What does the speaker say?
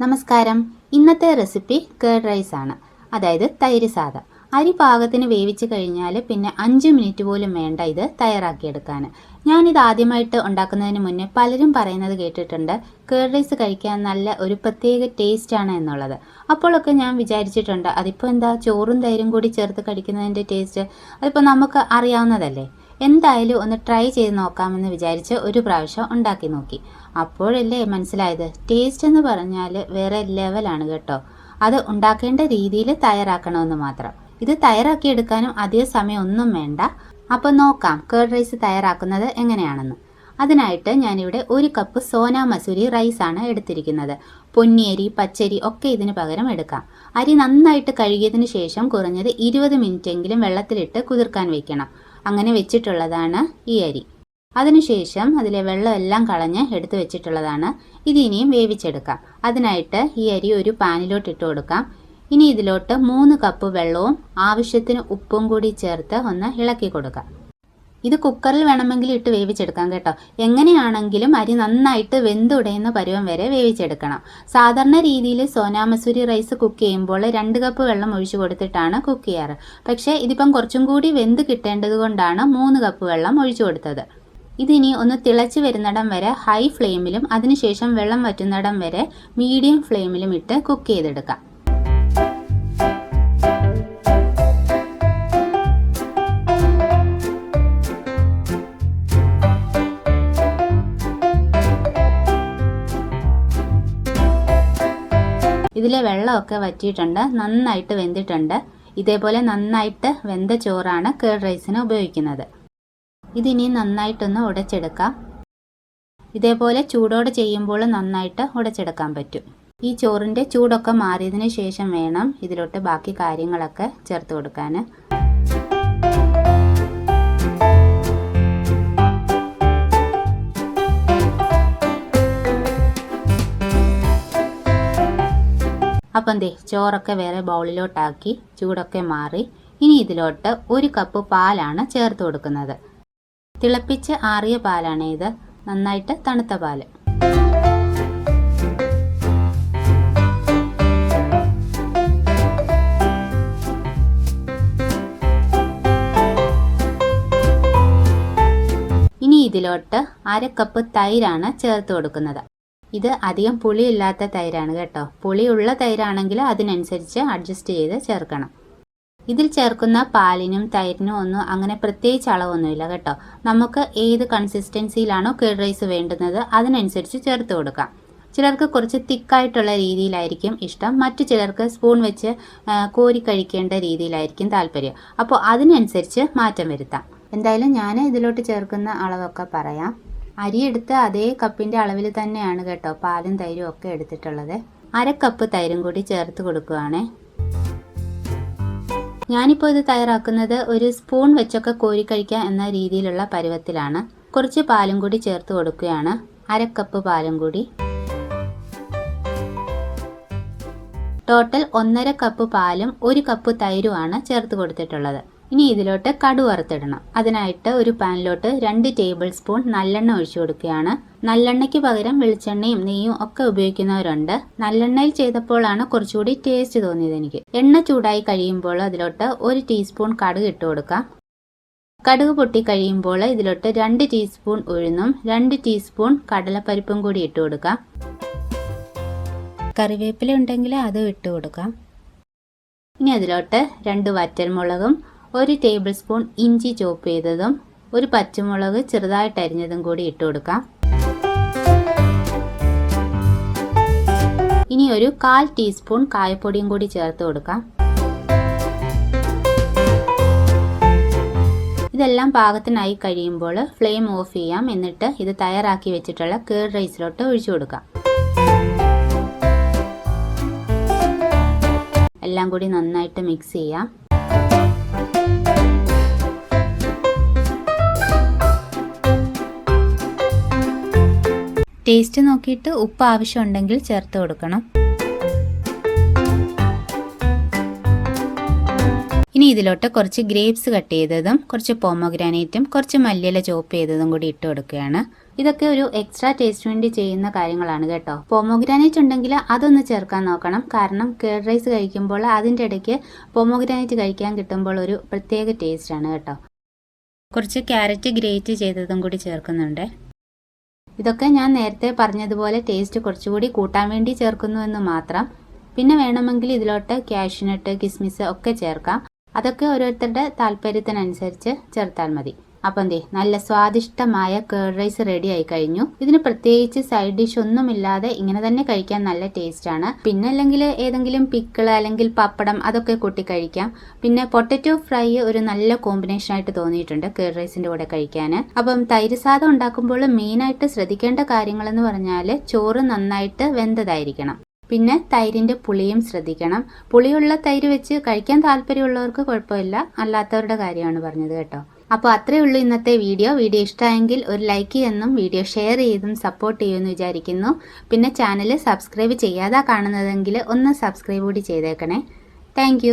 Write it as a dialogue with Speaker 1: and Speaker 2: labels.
Speaker 1: നമസ്കാരം. ഇന്നത്തെ recipe curd rice ആണ്, അതായത് തൈര് സാദം. അരി പാകത്തിന് വേവിച്ച് കഴിഞ്ഞാൽ പിന്നെ 5 മിനിറ്റ് പോലും വേണ്ട ഇത് തയ്യാറാക്കിയെടുക്കാൻ. ഞാനിത് ആദ്യമായിട്ട് ഉണ്ടാക്കുന്നതിന് മുന്നേ പലരും പറയുന്നത് കേട്ടിട്ടുണ്ട്, കേർഡ് റൈസ് കഴിക്കാൻ നല്ല ഒരു പ്രത്യേക ടേസ്റ്റാണ് എന്നുള്ളത്. അപ്പോഴൊക്കെ ഞാൻ വിചാരിച്ചിട്ടുണ്ട്, അതിപ്പോൾ എന്താ ചോറും തൈരും കൂടി ചേർത്ത് കഴിക്കുന്നതിൻ്റെ ടേസ്റ്റ് അതിപ്പോൾ നമുക്ക് അറിയാവുന്നതല്ലേ. എന്തായാലും ഒന്ന് ട്രൈ ചെയ്ത് നോക്കാമെന്ന് വിചാരിച്ച് ഒരു പ്രാവശ്യം ഉണ്ടാക്കി നോക്കി. അപ്പോഴല്ലേ മനസ്സിലായത്, ടേസ്റ്റ് എന്ന് പറഞ്ഞാൽ വേറെ ലെവലാണ് കേട്ടോ. അത് ഉണ്ടാക്കേണ്ട രീതിയിൽ തയ്യാറാക്കണമെന്ന് മാത്രം. ഇത് തയ്യാറാക്കിയെടുക്കാനും അധിക സമയം ഒന്നും വേണ്ട. അപ്പോൾ നോക്കാം കേർഡ് റൈസ് തയ്യാറാക്കുന്നത് എങ്ങനെയാണെന്ന്. അതിനായിട്ട് ഞാനിവിടെ 1 കപ്പ് സോന മസൂരി റൈസാണ് എടുത്തിരിക്കുന്നത്. പൊന്നിയരി, പച്ചരി ഒക്കെ ഇതിന് പകരം എടുക്കാം. അരി നന്നായിട്ട് കഴുകിയതിന് ശേഷം കുറഞ്ഞത് 20 മിനിറ്റെങ്കിലും വെള്ളത്തിലിട്ട് കുതിർക്കാൻ വയ്ക്കണം. അങ്ങനെ വെച്ചിട്ടുള്ളതാണ് ഈ അരി. അതിനുശേഷം അതിലെ വെള്ളമെല്ലാം കളഞ്ഞ് എടുത്ത് വെച്ചിട്ടുള്ളതാണ്. ഇത് ഇനിയും വേവിച്ചെടുക്കാം. അതിനായിട്ട് ഈ അരി ഒരു പാനിലോട്ട് ഇട്ട് കൊടുക്കാം. ഇനി ഇതിലോട്ട് 3 കപ്പ് വെള്ളവും ആവശ്യത്തിന് ഉപ്പും കൂടി ചേർത്ത് ഒന്ന് ഇളക്കി കൊടുക്കാം. ഇത് കുക്കറിൽ വേണമെങ്കിൽ ഇട്ട് വേവിച്ചെടുക്കാം കേട്ടോ. എങ്ങനെയാണെങ്കിലും അരി നന്നായിട്ട് വെന്തുടയുന്ന പരുവം വരെ വേവിച്ചെടുക്കണം. സാധാരണ രീതിയിൽ സോനാ മസൂരി റൈസ് കുക്ക് ചെയ്യുമ്പോൾ 2 കപ്പ് വെള്ളം ഒഴിച്ചു കൊടുത്തിട്ടാണ് കുക്ക് ചെയ്യാറ്. പക്ഷേ ഇതിപ്പം കുറച്ചും കൂടി വെന്ത് കിട്ടേണ്ടത് കൊണ്ടാണ് 3 കപ്പ് വെള്ളം ഒഴിച്ചു കൊടുത്തത്. ഇതിനി ഒന്ന് തിളച്ച് വരുന്നിടം വരെ ഹൈ ഫ്ലെയിമിലും അതിനുശേഷം വെള്ളം വറ്റുന്നിടം വരെ മീഡിയം ഫ്ലെയിമിലും ഇട്ട് കുക്ക് ചെയ്തെടുക്കാം. ഇതിലെ വെള്ളമൊക്കെ വറ്റിയിട്ടുണ്ട്, നന്നായിട്ട് വെന്തിട്ടുണ്ട്. ഇതേപോലെ നന്നായിട്ട് വെന്ത ചോറാണ് കേർഡ് റൈസിന് ഉപയോഗിക്കുന്നത്. ഇതിനി നന്നായിട്ടൊന്ന് ഉടച്ചെടുക്കാം. ഇതേപോലെ ചൂടോടെ ചെയ്യുമ്പോൾ നന്നായിട്ട് ഉടച്ചെടുക്കാൻ പറ്റും. ഈ ചോറിൻ്റെ ചൂടൊക്കെ മാറിയതിന് ശേഷം വേണം ഇതിലോട്ട് ബാക്കി കാര്യങ്ങളൊക്കെ ചേർത്ത് കൊടുക്കാൻ. അപ്പം ചോറൊക്കെ വേറെ ബൗളിലോട്ടാക്കി ചൂടൊക്കെ മാറി. ഇനി ഇതിലോട്ട് 1 കപ്പ് പാലാണ് ചേർത്ത് കൊടുക്കുന്നത്. തിളപ്പിച്ച് ആറിയ പാലാണ് ഇത്, നന്നായിട്ട് തണുത്ത പാല്. ഇനി ഇതിലോട്ട് 1/2 കപ്പ് തൈരാണ് ചേർത്ത് കൊടുക്കുന്നത്. ഇത് അധികം പുളിയില്ലാത്ത തൈരാണ് കേട്ടോ. പുളിയുള്ള തൈരാണെങ്കിൽ അതിനനുസരിച്ച് അഡ്ജസ്റ്റ് ചെയ്ത് ചേർക്കണം. ഇതിൽ ചേർക്കുന്ന പാലിനും തൈരിനും ഒന്നും അങ്ങനെ പ്രത്യേകിച്ച് അളവൊന്നുമില്ല കേട്ടോ. നമുക്ക് ഏത് കൺസിസ്റ്റൻസിയിലാണോ കേർഡ് റൈസ് വേണ്ടുന്നത് അതിനനുസരിച്ച് ചേർത്ത് കൊടുക്കാം. ചിലർക്ക് കുറച്ച് തിക്കായിട്ടുള്ള രീതിയിലായിരിക്കും ഇഷ്ടം, മറ്റു ചിലർക്ക് സ്പൂൺ വെച്ച് കോരി കഴിക്കേണ്ട രീതിയിലായിരിക്കും താല്പര്യം. അപ്പോൾ അതിനനുസരിച്ച് മാറ്റം വരുത്താം. എന്തായാലും ഞാൻ ഇതിലോട്ട് ചേർക്കുന്ന അളവൊക്കെ പറയാം. അരിയെടുത്ത് അതേ കപ്പിൻ്റെ അളവിൽ തന്നെയാണ് കേട്ടോ പാലും തൈരും ഒക്കെ എടുത്തിട്ടുള്ളത്. 1/2 കപ്പ് തൈരും കൂടി ചേർത്ത് കൊടുക്കുകയാണേ. ഞാനിപ്പോൾ ഇത് തയ്യാറാക്കുന്നത് ഒരു സ്പൂൺ വെച്ചൊക്കെ കോരി കഴിക്കുക എന്ന രീതിയിലുള്ള പരുവത്തിലാണ്. കുറച്ച് പാലും കൂടി ചേർത്ത് കൊടുക്കുകയാണ്. 1/2 കപ്പ് പാലും കൂടി. ടോട്ടൽ 1.5 കപ്പ് പാലും 1 കപ്പ് തൈരുമാണ് ചേർത്ത് കൊടുത്തിട്ടുള്ളത്. ഇനി ഇതിലോട്ട് കടു വറുത്തിടണം. അതിനായിട്ട് ഒരു പാനിലോട്ട് 2 ടേബിൾ സ്പൂൺ നല്ലെണ്ണ ഒഴിച്ചു കൊടുക്കുകയാണ്. നല്ലെണ്ണയ്ക്ക് പകരം വെളിച്ചെണ്ണയും നെയ്യും ഒക്കെ ഉപയോഗിക്കുന്നവരുണ്ട്. നല്ലെണ്ണയിൽ ചെയ്തപ്പോഴാണ് കുറച്ചുകൂടി ടേസ്റ്റ് തോന്നിയത് എനിക്ക്. എണ്ണ ചൂടായി കഴിയുമ്പോൾ അതിലോട്ട് 1 ടീസ്പൂൺ കടുക് ഇട്ട് കൊടുക്കാം. കടുക് പൊട്ടി കഴിയുമ്പോൾ ഇതിലോട്ട് 2 ടീസ്പൂൺ ഉഴുന്നും 2 ടീസ്പൂൺ കടലപ്പരിപ്പും കൂടി ഇട്ട് കൊടുക്കാം. കറിവേപ്പില ഉണ്ടെങ്കിൽ അതും ഇട്ട് കൊടുക്കാം. ഇനി അതിലോട്ട് 2 വറ്റൽമുളകും 1 ടേബിൾ സ്പൂൺ ഇഞ്ചി ചോപ്പ് ചെയ്തതും 1 പച്ചമുളക് ചെറുതായിട്ട് അരിഞ്ഞതും കൂടി ഇട്ട് കൊടുക്കാം. ഇനി ഒരു 1/4 ടീസ്പൂൺ കായപ്പൊടിയും കൂടി ചേർത്ത് കൊടുക്കാം. ഇതെല്ലാം പാകത്തിനായി കഴിയുമ്പോൾ ഫ്ലെയിം ഓഫ് ചെയ്യാം. എന്നിട്ട് ഇത് തയ്യാറാക്കി വെച്ചിട്ടുള്ള കേർഡ് റൈസിലോട്ട് ഒഴിച്ചു കൊടുക്കാം. എല്ലാം കൂടി നന്നായിട്ട് മിക്സ് ചെയ്യാം. ടേസ്റ്റ് നോക്കിയിട്ട് ഉപ്പ് ആവശ്യമുണ്ടെങ്കിൽ ചേർത്ത് കൊടുക്കണം. ഇനി ഇതിലോട്ട് കുറച്ച് ഗ്രേപ്സ് കട്ട് ചെയ്തതും കുറച്ച് പോമോഗ്രാനൈറ്റും കുറച്ച് മല്ലിയില ചോപ്പ് ചെയ്തതും കൂടി ഇട്ട് കൊടുക്കുകയാണ്. ഇതൊക്കെ ഒരു എക്സ്ട്രാ ടേസ്റ്റ് വേണ്ടി ചെയ്യുന്ന കാര്യങ്ങളാണ് കേട്ടോ. പൊമോഗ്രാനൈറ്റ് ഉണ്ടെങ്കിൽ അതൊന്ന് ചേർക്കാൻ നോക്കണം. കാരണം കേർഡ് റൈസ് കഴിക്കുമ്പോൾ അതിൻ്റെ ഇടയ്ക്ക് പൊമോഗ്രാനൈറ്റ് കഴിക്കാൻ കിട്ടുമ്പോൾ ഒരു പ്രത്യേക ടേസ്റ്റാണ് കേട്ടോ. കുറച്ച് ക്യാരറ്റ് ഗ്രേറ്റ് ചെയ്തതും കൂടി ചേർക്കുന്നുണ്ട്. ഇതൊക്കെ ഞാൻ നേരത്തെ പറഞ്ഞതുപോലെ ടേസ്റ്റ് കുറച്ചുകൂടി കൂട്ടാൻ വേണ്ടി ചേർക്കുന്നു എന്ന് മാത്രം. പിന്നെ വേണമെങ്കിൽ ഇതിലോട്ട് കാഷ്യൂനട്ട്, കിസ്മിസ് ഒക്കെ ചേർക്കാം. അതൊക്കെ ഓരോരുത്തരുടെ താല്പര്യത്തിനനുസരിച്ച് ചേർത്താൽ മതി. അപ്പം നല്ല സ്വാദിഷ്ടമായ കേർഡ് റൈസ് റെഡി ആയി കഴിഞ്ഞു. ഇതിന് പ്രത്യേകിച്ച് സൈഡ് ഡിഷ് ഒന്നുമില്ലാതെ ഇങ്ങനെ തന്നെ കഴിക്കാൻ നല്ല ടേസ്റ്റ് ആണ്. പിന്നെ അല്ലെങ്കിൽ ഏതെങ്കിലും പിക്കിൾ അല്ലെങ്കിൽ പപ്പടം അതൊക്കെ കൂട്ടി കഴിക്കാം. പിന്നെ പൊട്ടറ്റോ ഫ്രൈ ഒരു നല്ല കോമ്പിനേഷൻ ആയിട്ട് തോന്നിയിട്ടുണ്ട് കേർഡ് റൈസിന്റെ കൂടെ കഴിക്കാൻ. അപ്പം തൈര് സാദം ഉണ്ടാക്കുമ്പോൾ മെയിനായിട്ട് ശ്രദ്ധിക്കേണ്ട കാര്യങ്ങളെന്ന് പറഞ്ഞാൽ ചോറ് നന്നായിട്ട് വെന്തതായിരിക്കണം. പിന്നെ തൈരിൻ്റെ പുളിയും ശ്രദ്ധിക്കണം. പുളിയുള്ള തൈര് വെച്ച് കഴിക്കാൻ താല്പര്യമുള്ളവർക്ക് കുഴപ്പമില്ല, അല്ലാത്തവരുടെ കാര്യമാണ് പറഞ്ഞത് കേട്ടോ. അപ്പോൾ അത്രയേ ഉള്ളൂ ഇന്നത്തെ വീഡിയോ. ഇഷ്ടമായെങ്കിൽ ഒരു ലൈക്ക് ചെയ്യുമെന്നും വീഡിയോ ഷെയർ ചെയ്തും സപ്പോർട്ട് ചെയ്യുമെന്ന് വിചാരിക്കുന്നു. പിന്നെ ചാനൽ സബ്സ്ക്രൈബ് ചെയ്യാതെ കാണുന്നതെങ്കിൽ ഒന്ന് സബ്സ്ക്രൈബ് കൂടി ചെയ്തേക്കണേ. താങ്ക്